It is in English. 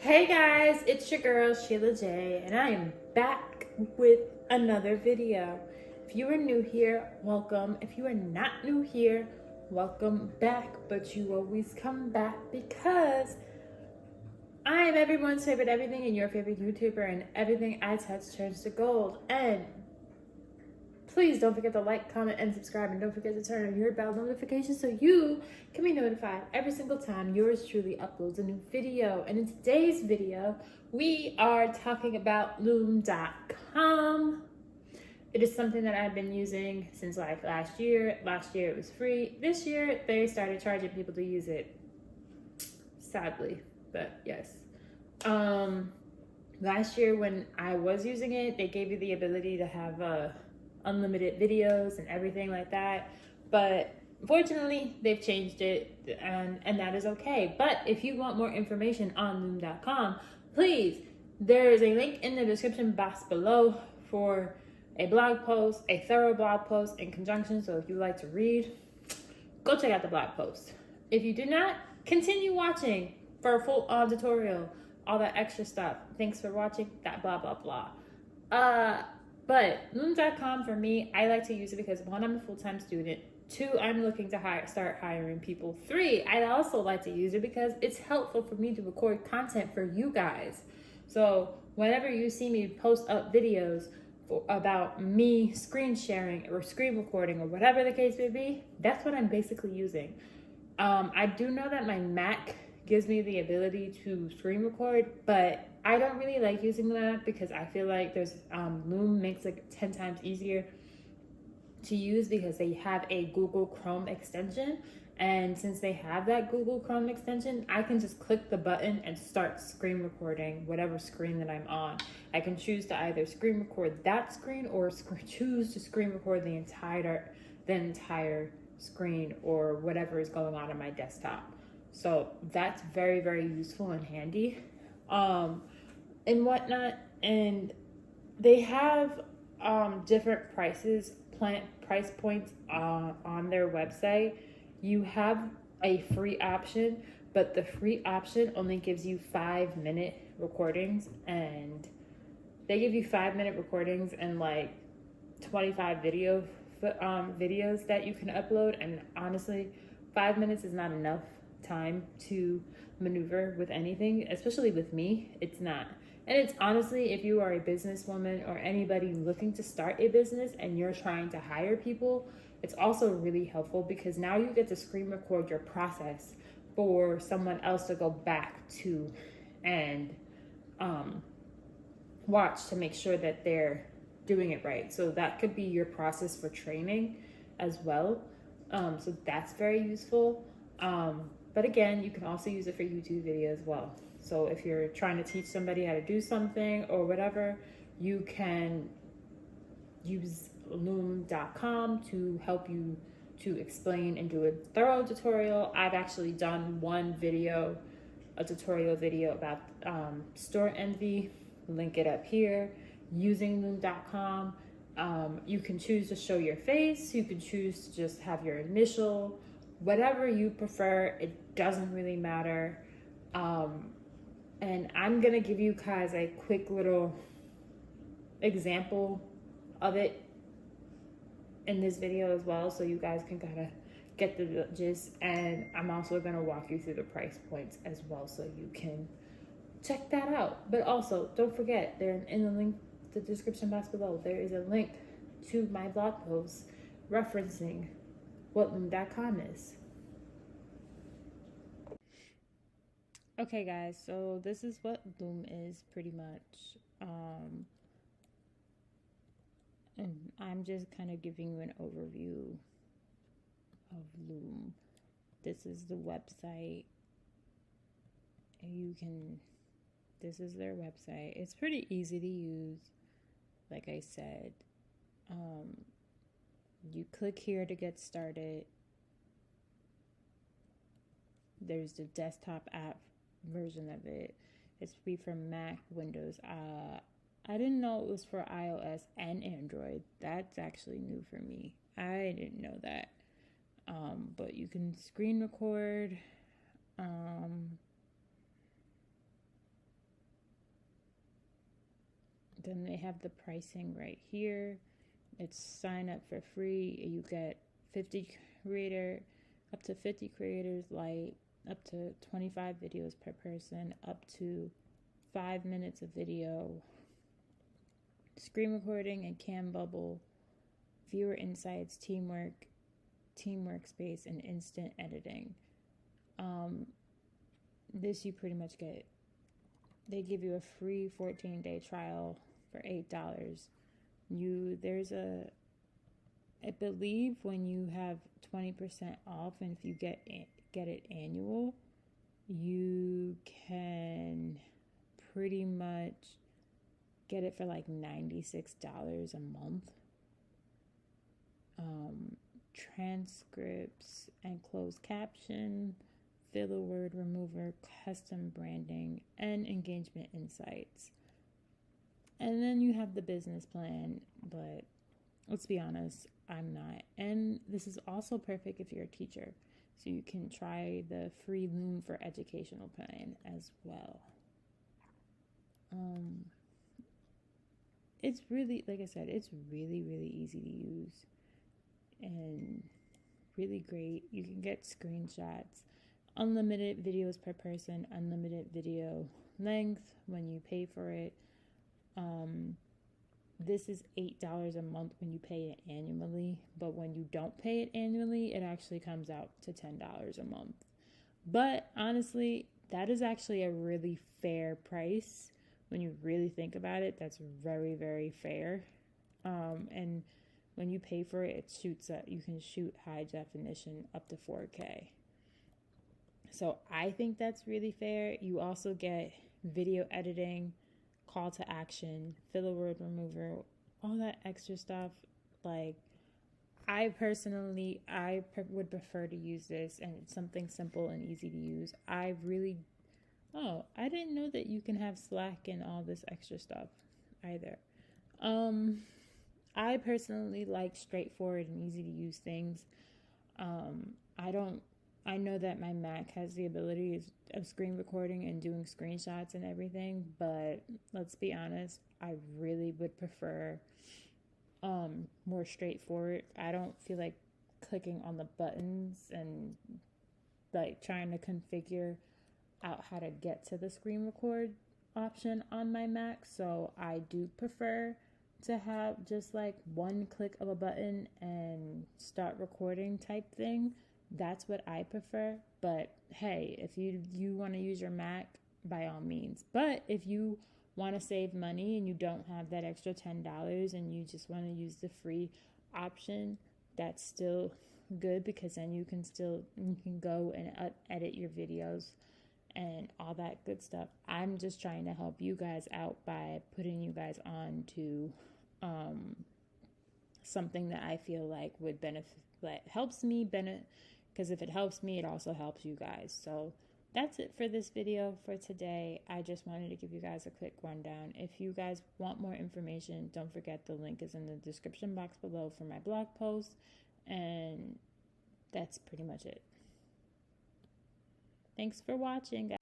Hey guys, it's your girl Sheila J, and I am back with another video. If you are new here, welcome. If you are not new here, welcome back. But you always come back because I am everyone's favorite everything and your favorite YouTuber, and everything I touch turns to gold. And please don't forget to like, comment, and subscribe, and don't forget to turn on your bell notifications so you can be notified every single time yours truly uploads a new video. And in today's video, we are talking about Loom.com. It is something that I've been using since like last year. Last year it was free. This year they started charging people to use it. Sadly, but yes. Last year when I was using it, they gave you the ability to have unlimited videos and everything like that, but unfortunately they've changed it, and that is okay. But if you want more information on Loom.com, please, there is a link in the description box below for a blog post, a thorough blog post in conjunction. So if you like to read, go check out the blog post. If you do not, continue watching for a full tutorial, all that extra stuff. Thanks for watching, that blah blah blah. But Loom.com, for me, I like to use it because 1, I'm a full-time student. 2, I'm looking to start hiring people. 3, I also like to use it because it's helpful for me to record content for you guys. So whenever you see me post up videos about me screen sharing or screen recording or whatever the case may be, that's what I'm basically using. I do know that my Mac gives me the ability to screen record, but I don't really like using that because I feel like there's Loom makes it 10 times easier to use because they have a Google Chrome extension. And since they have that Google Chrome extension, I can just click the button and start screen recording whatever screen that I'm on. I can choose to either screen record that screen or choose to screen record the entire screen or whatever is going on my desktop. So that's very, very useful and handy and whatnot. And they have different price points on their website. You have a free option, but the free option only gives you 5-minute recordings, and they give you 5-minute recordings and like 25 videos that you can upload. And honestly, 5 minutes is not enough time to maneuver with anything, especially with me. It's not. And it's honestly, if you are a businesswoman or anybody looking to start a business and you're trying to hire people, it's also really helpful because now you get to screen record your process for someone else to go back to and watch to make sure that they're doing it right. So that could be your process for training as well. So that's very useful. But again, you can also use it for YouTube video as well. So if you're trying to teach somebody how to do something or whatever, you can use Loom.com to help you to explain and do a thorough tutorial. I've actually done one video, a tutorial video about store envy. Link it up here. Using Loom.com. You can choose to show your face. You can choose to just have your initial. Whatever you prefer, it doesn't really matter. And I'm gonna give you guys a quick little example of it in this video as well, so you guys can kind of get the gist. And I'm also gonna walk you through the price points as well, so you can check that out. But also, don't forget, there in the link, the description box below, there is a link to my blog post referencing what Loom.com is. Okay guys, so this is what Loom is pretty much. And I'm just kind of giving you an overview of Loom. This is the website. This is their website. It's pretty easy to use, like I said. You click here to get started. There's the desktop app version of it. It's free for Mac, Windows. I didn't know it was for iOS and Android. That's actually new for me. I didn't know that. But you can screen record. Then they have the pricing right here. It's sign up for free. You get 50 creator, up to 50 creators light, up to 25 videos per person, up to 5 minutes of video, screen recording and cam bubble, viewer insights, teamwork, team workspace, and instant editing. This you pretty much get. They give you a free 14-day trial for $8. There's a, I believe when you have 20% off, and if you get it annual, you can pretty much get it for like $96 a month. Transcripts and closed caption, filler word remover, custom branding, and engagement insights. And then you have the business plan, but let's be honest, I'm not. And this is also perfect if you're a teacher. So you can try the free Loom for educational plan as well. It's really, like I said, it's really, really easy to use and really great. You can get screenshots, unlimited videos per person, unlimited video length when you pay for it. This is $8 a month when you pay it annually, but when you don't pay it annually, it actually comes out to $10 a month. But honestly, that is actually a really fair price. When you really think about it, that's very, very fair. And when you pay for it, it shoots up. You can shoot high definition up to 4K. So I think that's really fair. You also get video editing, call to action, filler word remover, all that extra stuff. Like, I personally, would prefer to use this, and it's something simple and easy to use. I didn't know that you can have Slack and all this extra stuff either. I personally like straightforward and easy to use things. I know that my Mac has the ability of screen recording and doing screenshots and everything, but let's be honest, I really would prefer more straightforward. I don't feel like clicking on the buttons and like trying to configure out how to get to the screen record option on my Mac. So I do prefer to have just like one click of a button and start recording type thing. That's what I prefer. But hey, if you want to use your Mac, by all means. But if you want to save money and you don't have that extra $10 and you just want to use the free option, that's still good, because then you can go and edit your videos and all that good stuff. I'm just trying to help you guys out by putting you guys on to something that I feel like would benefit, that helps me benefit, because if it helps me, it also helps you guys. So that's it for this video for today. I just wanted to give you guys a quick rundown. If you guys want more information, don't forget the link is in the description box below for my blog post. And that's pretty much it. Thanks for watching, guys.